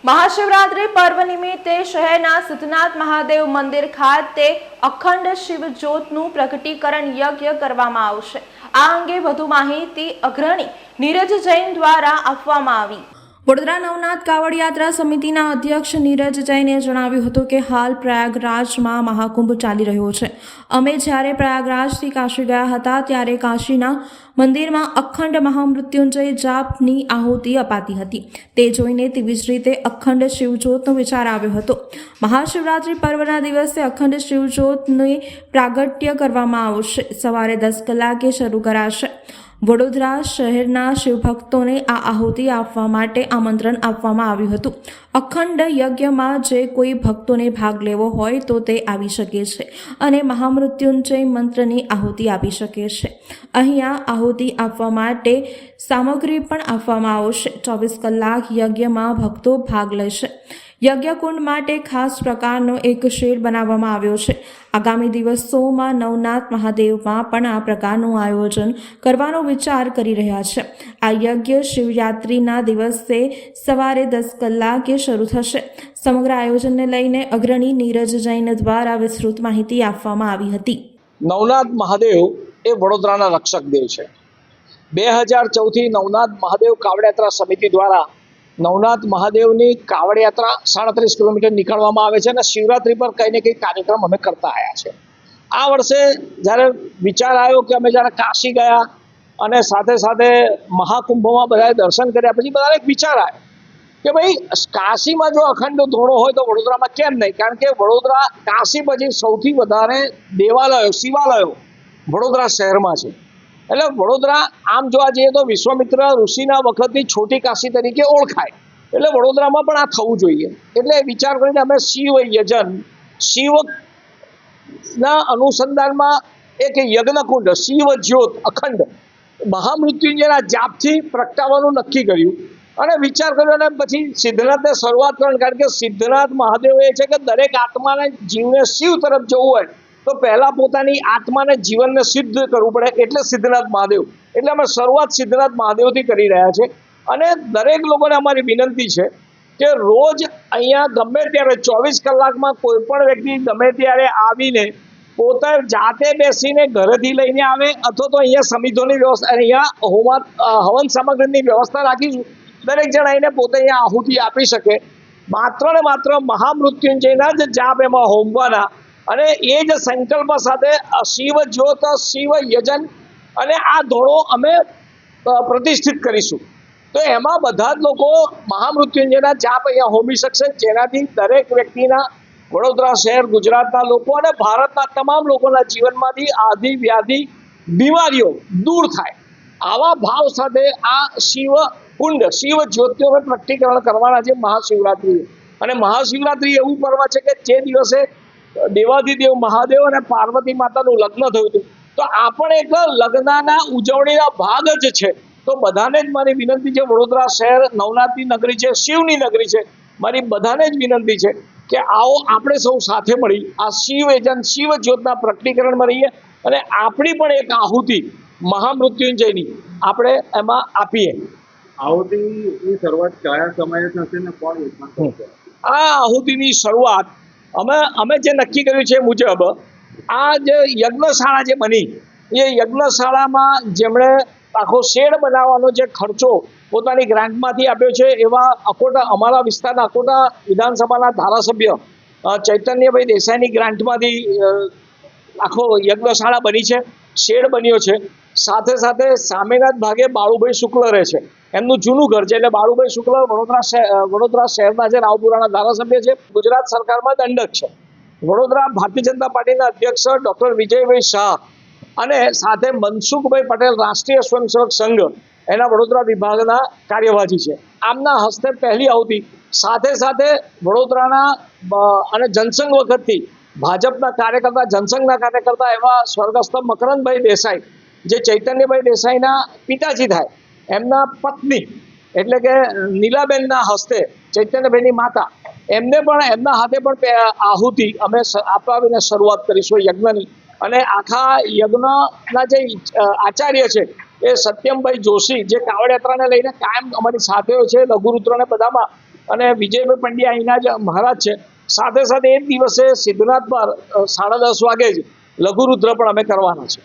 મહાશિવરાત્રી પર્વ નિમિત્તે શહેરના સિદ્ધનાથ મહાદેવ મંદિર ખાતે અખંડ શિવ જ્યોતનું પ્રગટીકરણ યજ્ઞ કરવામાં આવશે। આ અંગે વધુ માહિતી અગ્રણી નીરજ જૈન દ્વારા આપવામાં આવી। વડોદરા નવનાથ કાવડ યાત્રા સમિતિના અધ્યક્ષ નીરજ જૈને જણાવ્યું હતું કે હાલ પ્રયાગરાજમાં મહાકુંભ ચાલી રહ્યો છે। અમે જ્યારે પ્રયાગરાજથી કાશી ગયા હતા ત્યારે કાશીના મંદિરમાં અખંડ મહામૃત્યુંજય જાપની આહુતિ અપાતી હતી। તે જોઈને તેવી જ રીતે અખંડ શિવજ્યોતનો વિચાર આવ્યો હતો। મહાશિવરાત્રી પર્વના દિવસે અખંડ શિવજ્યોતનું પ્રાગટ્ય કરવામાં આવશે। સવારે 10 કલાકે શરૂ કરાશે। વડોદરા શહેરના શિવભક્તોને આ આહુતિ આપવા માટે આમંત્રણ આપવામાં આવ્યું હતું। અખંડ યજ્ઞમાં જે કોઈ ભક્તોને ભાગ લેવો હોય તો તે આવી શકે છે અને મહામૃત્યુંજય મંત્રની આહુતિ આપી શકે છે। અહીંયા આહુતિ આપવા માટે સામગ્રી પણ આપવામાં આવશે। 24 કલાક યજ્ઞમાં ભક્તો ભાગ લેશે। યજ્ઞકુંડ માટે ખાસ પ્રકારનો એક શેડ બનાવવામાં આવ્યો છે। આગામી દિવસોમાં નવનાથ મહાદેવમાં પણ આ પ્રકારનું આયોજન કરવાનો વિચાર કરી રહ્યા છે। આ યજ્ઞ શિવરાત્રિના દિવસે સવારે 10 કલાકે શરૂ થશે। સમગ્ર આયોજનને લઈને અગ્રણી નીરજ જૈન દ્વારા વિસ્તૃત માહિતી આપવામાં આવી હતી। નવનાથ મહાદેવ એ વડોદરાના રક્ષક દેવ છે। 2014થી નવનાથ મહાદેવ કાવડ યાત્રા સમિતિ દ્વારા નવનાથ મહાદેવની કાવડ યાત્રા 37 કિલોમીટર નીકળવામાં આવે છે અને શિવરાત્રી પર કંઈ ને કંઈ કાર્યક્રમ અમે કરતા આવ્યા છે। આ વર્ષે જ્યારે વિચાર આવ્યો કે અમે જ્યારે કાશી ગયા અને સાથે સાથે મહાકુંભમાં બધાએ દર્શન કર્યા પછી બધાને એક વિચાર આવ્યો કે ભાઈ કાશીમાં જો અખંડ ધોળો હોય તો વડોદરામાં કેમ નહીં? કારણ કે વડોદરા કાશી પછી સૌથી વધારે દેવાલયો શિવાલયો વડોદરા શહેરમાં છે। એટલે વડોદરા આમ જોવા જઈએ તો વિશ્વામિત્ર ઋષિના વખતની છોટી કાશી તરીકે ઓળખાય। એટલે વડોદરામાં પણ આ થવું જોઈએ। એટલે વિચાર કરીને અમે શિવ યજન શિવના અનુસંધાનમાં એક યજ્ઞકુંડ શિવ જ્યોત અખંડ મહામૃત્યુંજયના જાપથી પ્રગટાવવાનું નક્કી કર્યું અને વિચાર કર્યો અને પછી સિદ્ધનાથને શરૂઆત કરવાની। કારણ કે સિદ્ધનાથ મહાદેવ એ છે કે દરેક આત્માને જીવને શિવ તરફ જવું હોય તો પહેલાં પોતાની આત્માને જીવનને સિદ્ધ કરવું પડે, એટલે સિદ્ધનાથ મહાદેવ। એટલે અમે શરૂઆત સિદ્ધનાથ મહાદેવથી કરી રહ્યા છે અને દરેક લોકોને અમારી વિનંતી છે કે રોજ અહીંયા ગમે ત્યારે 24 કલાકમાં કોઈ પણ વ્યક્તિ ગમે ત્યારે આવીને પોતે જાતે બેસીને ઘરેથી લઈને આવે અથવા તો અહીંયા સમિતિઓની વ્યવસ્થા અહીંયા હવન સામગ્રીની વ્યવસ્થા રાખીશું। દરેક જણ આવીને પોતે અહીંયા આહુતિ આપી શકે। માત્ર ને માત્ર મહામૃત્યુંજયના જ જાપ એમાં હોમવાના અને એ જ સંકલ્પ સાથે શિવ જ્યોત શિવ યજન અને આ ધોળો અમે પ્રતિષ્ઠિત કરીશું। તો એમાં બધા જ લોકો મહામૃત્યુંજયના જાપ અહીંયા હોમી શકશે, જેનાથી દરેક વ્યક્તિના વડોદરા શહેર ગુજરાતના લોકો અને ભારતના તમામ લોકોના જીવનમાંથી આદિ વ્યાધિ બીમારીઓ દૂર થાય। આવા ભાવ સાથે આ શિવ કુંડ શિવ જ્યોતિઓને પ્રગટીકરણ કરવાના છે મહાશિવરાત્રિએ। અને મહાશિવરાત્રિ એવું પર્વ છે કે જે દિવસે દેવાધિદેવ મહાદેવ અને પાર્વતી માતાનું લગ્ન થયું હતું। તો આ પણ એક લગ્નના ઉજવણીના ભાગ જ છે। તો બધાને જ મારી વિનંતી છે, વડોદરા શહેર નવનાથની નગરી છે, શિવની નગરી છે, મારી બધાને જ વિનંતી છે કે આવો આપણે સૌ સાથે મળી આ શિવ યજન શિવ જ્યોતના પ્રગટીકરણમાં રહીએ અને આપણી પણ એક આહુતિ મહામૃત્યુંજયની આપણે એમાં આપીએ। આહુતિની શરૂઆત કયા સમયે થશે ને કોણ કરશે? આ આહુતિની શરૂઆત અમે જે નક્કી કર્યું છે મુજબ આ જે યજ્ઞશાળા જે બની એ યજ્ઞશાળામાં જેમણે આખો શેડ બનાવવાનો જે ખર્ચો પોતાની ગ્રાન્ટમાંથી આપ્યો છે એવા અકોટા અમારા વિસ્તારના અકોટા વિધાનસભાના ધારાસભ્ય ચૈતન્યભાઈ દેસાઈની ગ્રાન્ટમાંથી આખો યજ્ઞશાળા બની છે, શેડ બન્યો છે। સાથે સાથે સામેના જ ભાગે બાળુભાઈ શુક્લ રહે છે, એમનું જૂનું ઘર છે। એટલે બાળુભાઈ શુક્લ વડોદરા શહેરના છે, રાવપુરાના ધારાસભ્ય છે, ગુજરાત સરકારમાં દંડક છે। વડોદરા ભારતીય જનતા પાર્ટીના અધ્યક્ષ ડૉક્ટર વિજયભાઈ શાહ અને સાથે મનસુખભાઈ પટેલ રાષ્ટ્રીય સ્વયંસેવક સંઘ એના વડોદરા વિભાગના કાર્યવાહી છે। આમના હસ્તે પહેલી આહુતિ સાથે સાથે વડોદરાના અને જનસંઘ વખતથી ભાજપના કાર્યકર્તા જનસંઘના કાર્યકર્તા એવા સ્વર્ગસ્થ મકરંદભાઈ દેસાઈ જે ચૈતન્યભાઈ દેસાઈના પિતાજી થાય એમના પત્ની એટલે કે નીલાબેનના હસ્તે ચૈતન્યભાઈની માતા એમને પણ એમના હાથે પણ આહુતિ અમે અપાવીને શરૂઆત કરીશું યજ્ઞની। અને આખા યજ્ઞના જે આચાર્ય છે એ સત્યમભાઈ જોશી જે કાવડ યાત્રાને લઈને કાયમ અમારી સાથે હોય છે, લઘુરુદ્રને બધામાં, અને વિજયભાઈ પંડ્યા અહીંના જ મહારાજ છે. સાથે સાથે એ જ દિવસે સિદ્ધનાથ પર 10:30 વાગે જ લઘુરુદ્ર પણ અમે કરવાના છે.